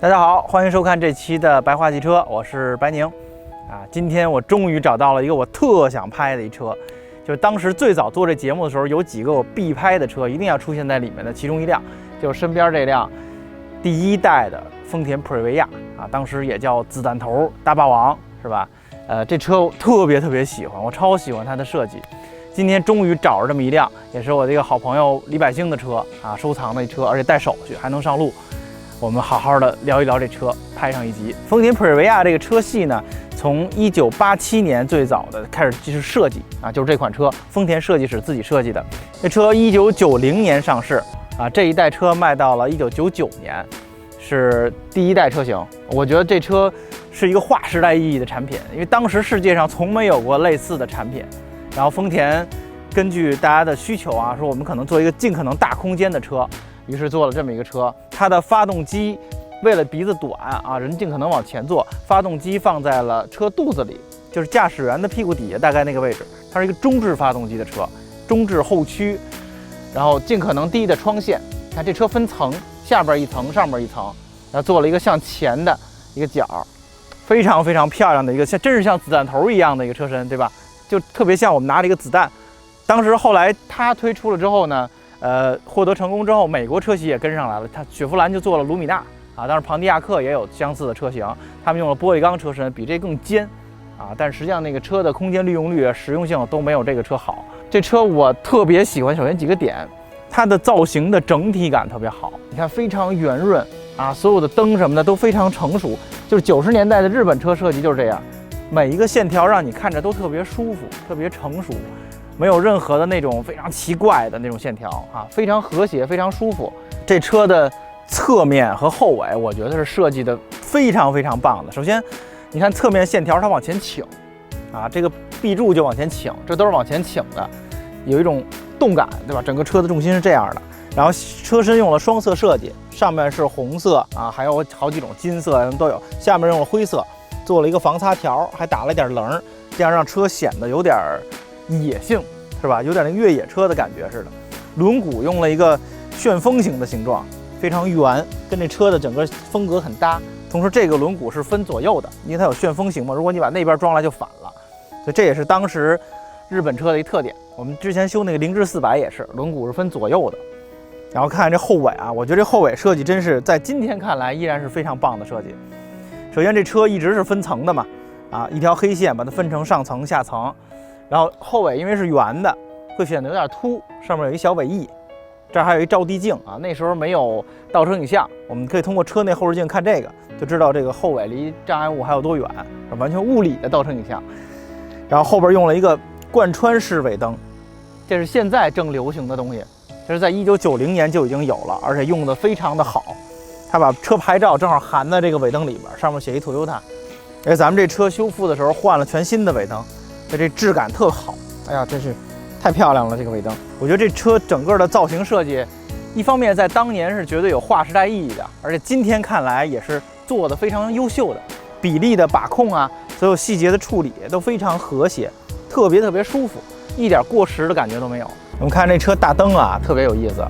大家好，欢迎收看这期的白话汽车，我是白宁。今天我终于找到了一个我特想拍的一车，就是当时最早做这节目的时候，有几个我必拍的车，一定要出现在里面的其中一辆，就是身边这辆第一代的丰田普锐维亚当时也叫子弹头大霸王，是吧？这车我特别喜欢，我超喜欢它的设计。今天终于找着这么一辆，也是我这个好朋友李百兴的车收藏的一车，而且带手续还能上路。我们好好的聊一聊这车，拍上一集。丰田普锐维亚这个车系呢，从1987年最早的开始就是设计就是这款车，丰田设计师自己设计的。这车1990年上市这一代车卖到了1999年，是第一代车型。我觉得这车是一个划时代意义的产品，因为当时世界上从没有过类似的产品。然后丰田根据大家的需求说我们可能做一个尽可能大空间的车，于是做了这么一个车。它的发动机为了鼻子短人尽可能往前坐，发动机放在了车肚子里，就是驾驶员的屁股底下大概那个位置。它是一个中置发动机的车，中置后驱，然后尽可能低的窗线。看这车分层，下边一层，上边一层，然后做了一个向前的一个角，非常漂亮的一个真是像子弹头一样的一个车身，对吧？就特别像我们拿了一个子弹。当时后来它推出了之后呢，获得成功之后，美国车企也跟上来了。它雪佛兰就做了卢米纳当时庞蒂亚克也有相似的车型，他们用了玻璃钢车身，比这更尖但是实际上那个车的空间利用率实用性都没有这个车好。这车我特别喜欢，首先几个点，它的造型的整体感特别好，你看非常圆润所有的灯什么的都非常成熟，就是90年代的日本车设计就是这样，每一个线条让你看着都特别舒服，特别成熟。没有任何的那种非常奇怪的那种线条非常和谐，非常舒服。这车的侧面和后尾，我觉得是设计的非常棒的。首先，你看侧面线条它往前倾这个壁柱就往前倾，这都是往前倾的，有一种动感，对吧？整个车的重心是这样的。然后车身用了双色设计，上面是红色还有好几种金色都有，下面用了灰色，做了一个防擦条，还打了点棱，这样让车显得有点野性，是吧？有点那越野车的感觉似的。轮毂用了一个旋风型的形状，非常圆，跟这车的整个风格很搭。同时这个轮毂是分左右的，因为它有旋风型嘛，如果你把那边装来就反了，所以这也是当时日本车的一特点。我们之前修那个凌志400也是，轮毂是分左右的。然后看看这后尾我觉得这后尾设计真是在今天看来依然是非常棒的设计。首先这车一直是分层的嘛一条黑线把它分成上层下层。然后后尾因为是圆的，会显得有点凸，上面有一小尾翼，这儿还有一照地镜那时候没有倒车影像，我们可以通过车内后视镜看这个，就知道这个后尾离障碍物还有多远，完全物理的倒车影像。然后后边用了一个贯穿式尾灯，这是现在正流行的东西，这是在1990年就已经有了，而且用的非常的好。他把车牌照正好含在这个尾灯里边，上面写一 Toyota。而咱们这车修复的时候换了全新的尾灯。这质感特好，哎呀，真是太漂亮了！这个尾灯，我觉得这车整个的造型设计，一方面在当年是绝对有划时代意义的，而且今天看来也是做的非常优秀的，比例的把控所有细节的处理都非常和谐，特别舒服，一点过时的感觉都没有。我们看这车大灯特别有意思，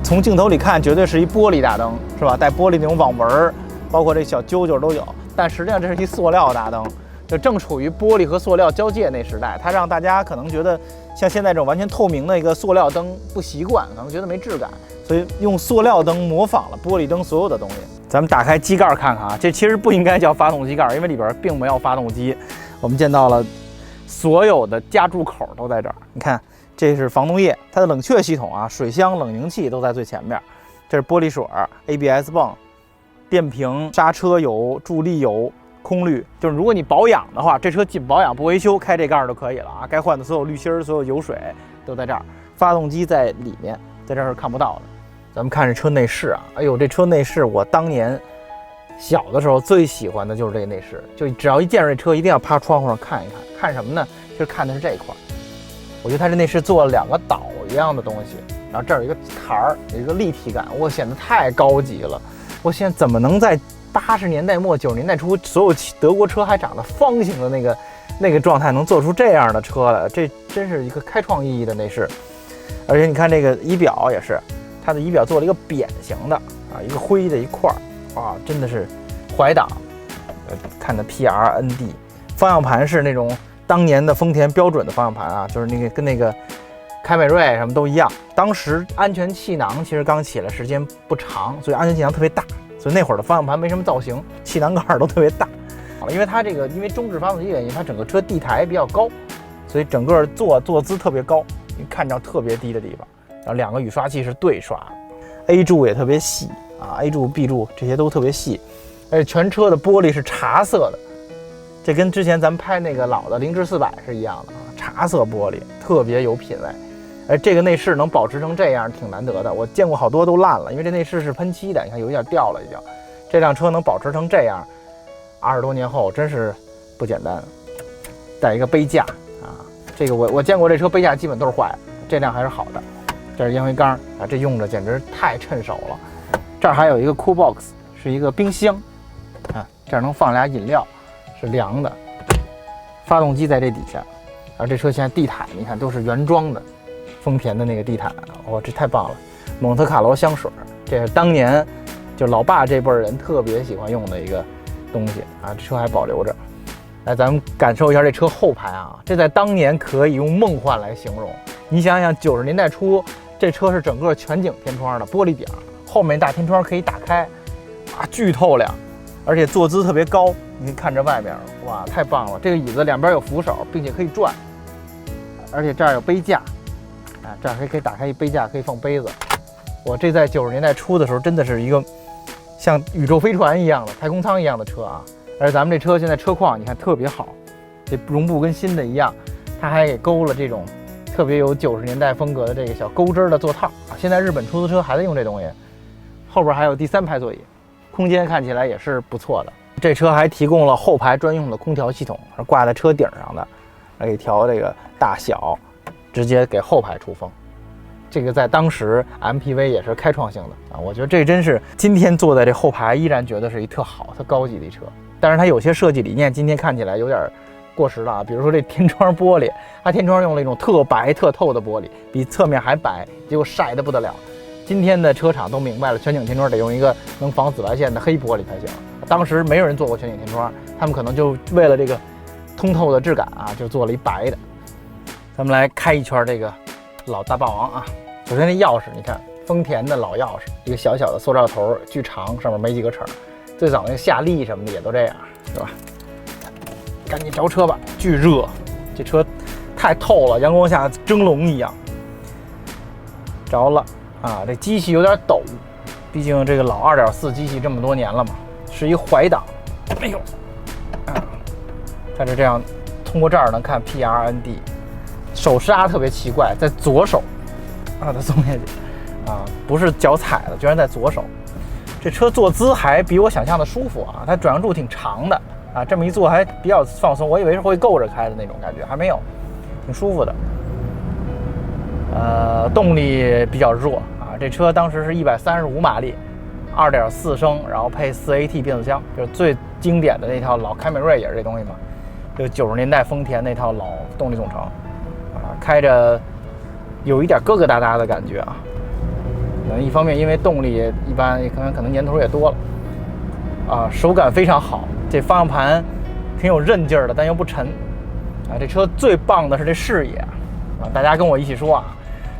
从镜头里看绝对是一玻璃大灯，是吧？带玻璃那种网纹，包括这小揪揪都有，但实际上这是一塑料大灯。就正处于玻璃和塑料交界那时代，它让大家可能觉得像现在这种完全透明的一个塑料灯不习惯，可能觉得没质感，所以用塑料灯模仿了玻璃灯所有的东西。咱们打开机盖看看这其实不应该叫发动机盖，因为里边并没有发动机。我们见到了所有的夹住口都在这儿，你看这是防冻液，它的冷却系统水箱、冷凝器都在最前面。这是玻璃水、ABS 泵、电瓶、刹车油、助力油。空滤，就是如果你保养的话，这车仅保养不维修，开这盖就可以了该换的所有滤芯、所有油水都在这儿。发动机在里面，在这儿是看不到的。咱们看这车内饰哎呦，这车内饰我当年小的时候最喜欢的就是这个内饰，就只要一见着这车，一定要趴窗户上看一看。看什么呢？就是看的是这一块。我觉得它这内饰做了2个岛一样的东西，然后这儿有一个台儿，有一个立体感，显得太高级了。我现在怎么能在80年代末90年代初，所有德国车还长得方形的那个状态，能做出这样的车来，这真是一个开创意义的内饰。而且你看这个仪表也是，它的仪表做了一个扁形的一个灰的一块，哇，真的是怀档，看的 PRND， 方向盘是那种当年的丰田标准的方向盘啊，就是那个跟那个凯美瑞什么都一样。当时安全气囊其实刚起来时间不长，所以安全气囊特别大，所以那会儿的方向盘没什么造型，气囊盖都特别大。因为它这个因为中置发动机原因，它整个车地台比较高，所以整个坐姿特别高，你看着特别低的地方。然后2个雨刷器是对刷 ，A 柱也特别细啊 ，A 柱、B 柱这些都特别细，而且全车的玻璃是茶色的，这跟之前咱们拍那个老的凌志400是一样的啊，茶色玻璃特别有品位。而这个内饰能保持成这样挺难得的，我见过好多都烂了，因为这内饰是喷漆的，你看有一点掉了已经。这辆车能保持成这样，20多年后真是不简单。带一个杯架啊，这个我见过这车杯架基本都是坏的，这辆还是好的。这是烟灰缸啊，这用着简直太趁手了。这儿还有一个 Cool Box， 是一个冰箱啊，这儿能放俩饮料，是凉的。发动机在这底下，而这车现在地毯你看都是原装的，丰田的那个地毯，哇，这太棒了。蒙特卡罗香水，这是当年就老爸这辈人特别喜欢用的一个东西啊，这车还保留着。来，咱们感受一下这车后排啊，这在当年可以用梦幻来形容。你想想，90年代初，这车是整个全景天窗的玻璃顶，后面大天窗可以打开，啊，巨透亮，而且坐姿特别高，你可以看着外面，哇，太棒了！这个椅子两边有扶手，并且可以转，而且这儿有杯架，啊，这儿还可以打开一杯架，可以放杯子。我这在90年代初的时候，真的是一个像宇宙飞船一样的太空舱一样的车啊！而且咱们这车现在车况你看特别好，这绒布跟新的一样，它还给勾了这种特别有90年代风格的这个小钩针的座套啊。现在日本出租车还在用这东西，后边还有第3排座椅，空间看起来也是不错的。这车还提供了后排专用的空调系统，是挂在车顶上的，可以调这个大小，直接给后排出风。这个在当时 MPV 也是开创性的啊，我觉得这真是今天坐在这后排依然觉得是一特好、特高级的一车。但是它有些设计理念今天看起来有点过时了啊，比如说这天窗玻璃，它天窗用了一种特白特透的玻璃，比侧面还白，结果晒得不得了。今天的车厂都明白了，全景天窗得用一个能防紫外线的黑玻璃才行。当时没有人做过全景天窗，他们可能就为了这个通透的质感啊，就做了一白的。咱们来开一圈这个老大霸王啊。首先这钥匙，你看丰田的老钥匙，一个小小的塑料头，巨长，上面没几个齿。最早那个夏利什么的也都这样，是吧？赶紧着车吧，巨热，这车太透了，阳光下蒸笼一样。着了啊，这机器有点抖，毕竟这个老2.4机器这么多年了嘛，是一怀档。哎呦，啊，它是这样，通过这儿能看 PRND， 手刹特别奇怪，在左手，啊，它松下去，啊，不是脚踩的，居然在左手。这车坐姿还比我想象的舒服啊，它转向柱挺长的啊，这么一坐还比较放松，我以为是会够着开的那种感觉，还没有，挺舒服的。动力比较弱啊，这车当时是135马力，2.4升，然后配4AT 变速箱，就是最经典的那套老凯美瑞也是这东西嘛，就90年代丰田那套老动力总成啊，开着有一点疙疙瘩瘩的感觉啊。一方面因为动力一般，可能年头也多了啊，手感非常好，这方向盘挺有韧劲儿的，但又不沉啊。这车最棒的是这视野啊，大家跟我一起说啊，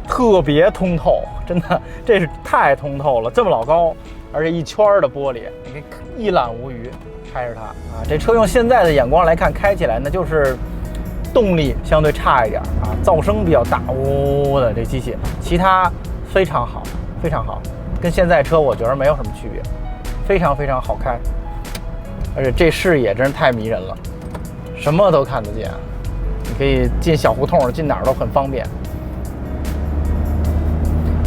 特别通透，真的这是太通透了，这么老高，而且一圈的玻璃，你可以一览无余开着它啊。这车用现在的眼光来看，开起来呢就是动力相对差一点啊，噪声比较大，呜的这机器，其他非常好。非常好，跟现在车我觉得没有什么区别，非常非常好开，而且这视野真是太迷人了，什么都看得见，你可以进小胡同，进哪儿都很方便。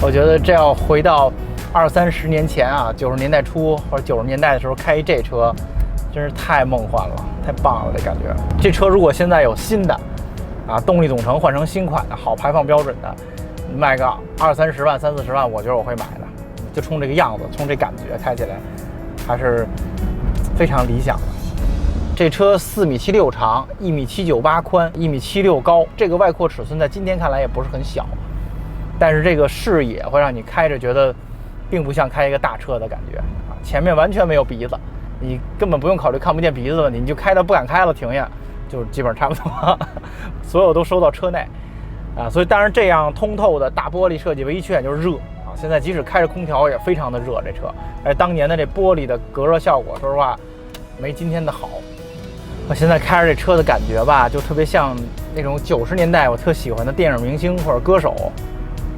我觉得这要回到20-30年前啊，90年代初或者90年代的时候开这车，真是太梦幻了，太棒了，这感觉。这车如果现在有新的啊，动力总成换成新款的好排放标准的，卖个20-30万、30-40万，我觉得我会买的，就冲这个样子，冲这感觉，开起来还是非常理想的。这车4.76米长，1.798米宽，1.76米高，这个外扩尺寸在今天看来也不是很小，但是这个视野会让你开着觉得并不像开一个大车的感觉啊，前面完全没有鼻子，你根本不用考虑看不见鼻子的问题，你就开到不敢开了，停下就基本上差不多，所有都收到车内啊。所以当然这样通透的大玻璃设计唯一缺点就是热啊，现在即使开着空调也非常的热这车，而当年的这玻璃的隔热效果说实话没今天的好。我现在开着这车的感觉吧，就特别像那种90年代我特喜欢的电影明星或者歌手，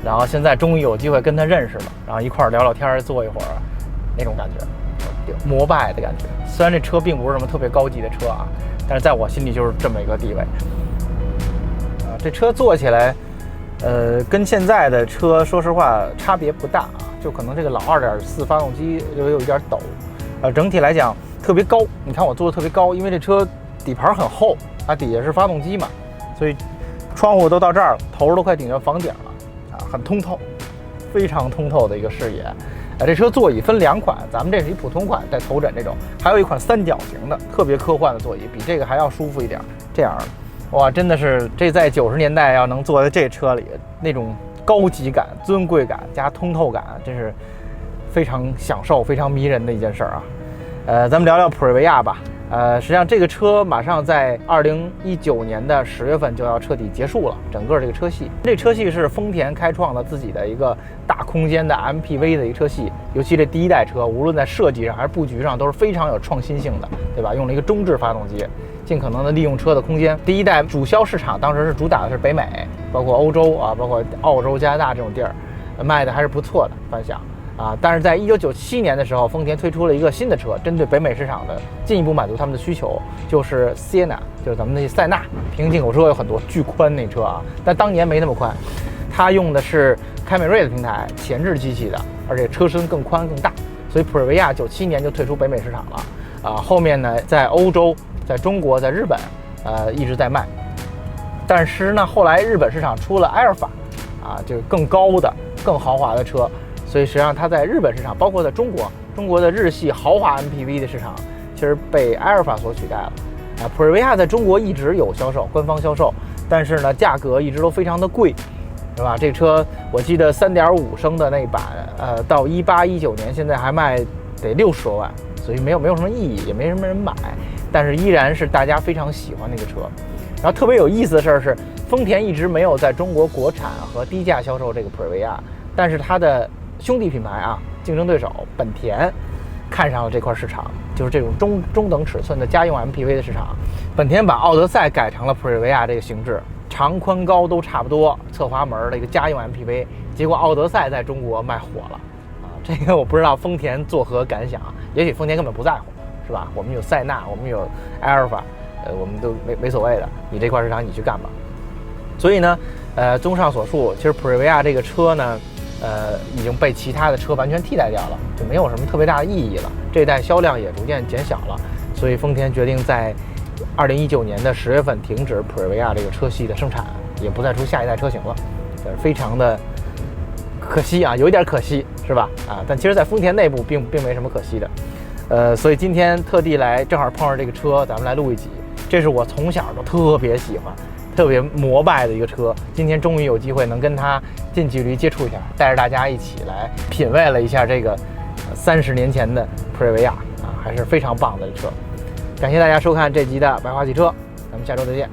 然后现在终于有机会跟他认识了，然后一块聊聊天坐一会儿，那种感觉膜拜的感觉。虽然这车并不是什么特别高级的车啊，但是在我心里就是这么一个地位啊。这车坐起来跟现在的车说实话差别不大啊，就可能这个老2.4发动机有一点抖，整体来讲特别高。你看我坐的特别高，因为这车底盘很厚，它底下是发动机嘛，所以窗户都到这儿了，头都快顶着房顶了啊，很通透，非常通透的一个视野。这车座椅分2款，咱们这是一普通款带头枕这种，还有一款3角形的特别科幻的座椅，比这个还要舒服一点。这样哇，真的是这在90年代要能坐在这车里，那种高级感、尊贵感加通透感，真是非常享受、非常迷人的一件事儿啊。咱们聊聊普锐维亚吧。实际上这个车马上在2019年的10月份就要彻底结束了，整个这个车系。这车系是丰田开创了自己的一个大空间的 MPV 的一个车系，尤其这第一代车，无论在设计上还是布局上都是非常有创新性的，对吧？用了一个中置发动机，尽可能的利用车的空间。第一代主销市场当时是主打的是北美，包括欧洲啊，包括澳洲、加拿大这种地儿，卖的还是不错的反响。但是在1997年的时候，丰田推出了一个新的车，针对北美市场的进一步满足他们的需求，就是 Sienna， 就是咱们的塞纳平行进口车，有很多巨宽那车啊，但当年没那么宽，它用的是凯美瑞的平台，前置机器的，而且车身更宽更大，所以普锐维亚97年就退出北美市场了后面呢，在欧洲、在中国、在日本一直在卖，但是呢，后来日本市场出了埃尔法就是更高的、更豪华的车。所以实际上它在日本市场，包括在中国的日系豪华 MPV 的市场，其实被埃尔法所取代了普锐维亚在中国一直有销售，官方销售，但是呢价格一直都非常的贵，是吧？这车我记得3.5升的那版到18、19年现在还卖得60多万，所以没有什么意义，也没什么人买，但是依然是大家非常喜欢那个车。然后特别有意思的事儿是，丰田一直没有在中国国产和低价销售这个普锐维亚，但是它的兄弟品牌竞争对手本田看上了这块市场，就是这种中等尺寸的家用 MPV 的市场。本田把奥德赛改成了普锐维亚这个形制，长宽高都差不多，侧滑门的一个家用 MPV， 结果奥德赛在中国卖火了这个我不知道丰田作何感想，也许丰田根本不在乎，是吧？我们有塞纳，我们有埃尔法，我们都没所谓的，你这块市场你去干吧。所以呢，综上所述，其实普锐维亚这个车呢已经被其他的车完全替代掉了，就没有什么特别大的意义了。这一代销量也逐渐减小了，所以丰田决定在2019年的10月份停止普锐维亚这个车系的生产，也不再出下一代车型了，非常的可惜有一点可惜，是吧？但其实在丰田内部并没什么可惜的。所以今天特地来，正好碰上这个车，咱们来录一集。这是我从小就特别喜欢、特别膜拜的一个车，今天终于有机会能跟它近距离接触一下，带着大家一起来品味了一下这个30年前的普锐维亚还是非常棒的车。感谢大家收看这集的白话汽车，咱们下周再见。